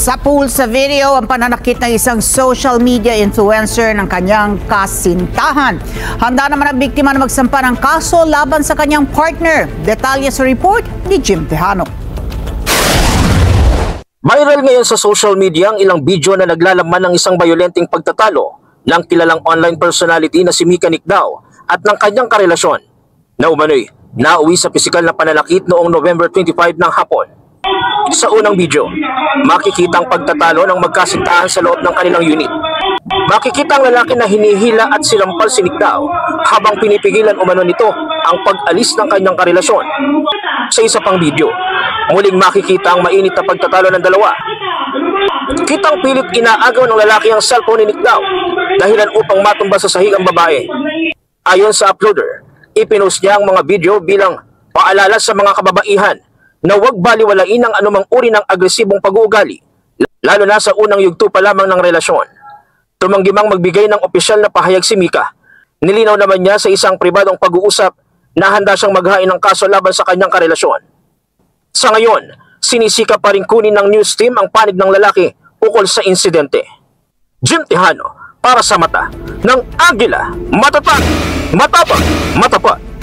Sa pool sa video, ang pananakit ng isang social media influencer ng kanyang kasintahan. Handa naman ang biktima na magsampa ng kaso laban sa kanyang partner. Detalye sa report ni Jim Tejano. Viral ngayon sa social media ang ilang video na naglalaman ng isang bayolenteng pagtatalo ng kilalang online personality na si Mika Nicdao at ng kanyang karelasyon na umano'y nauwi sa pisikal na pananakit noong November 25 ng hapon. Sa unang video, makikita ang pagtatalo ng magkasintahan sa loob ng kanilang unit. Makikita ang lalaki na hinihila at sinampal si Nicdao habang pinipigilan umano nito ang pag-alis ng kanyang karelasyon. Sa isa pang video, muling makikita ang mainit na pagtatalo ng dalawa. Kitang pilit inaagaw ng lalaki ang cellphone ni Nicdao dahilan upang matumba sa sahig ang babae. Ayon sa uploader, ipinost niya ang mga video bilang paalala sa mga kababaihan na huwag baliwalain ang anumang uri ng agresibong pag-uugali, lalo na sa unang yugto pa lamang ng relasyon. Tumanggimang magbigay ng opisyal na pahayag si Mika. Nilinaw naman niya sa isang pribadong pag-uusap na handa siyang maghain ng kaso laban sa kanyang karelasyon. Sa ngayon, sinisikap pa rin kunin ng news team ang panig ng lalaki ukol sa insidente. Jim Tejano para sa Mata ng Agila, matatag, matapang, matapat.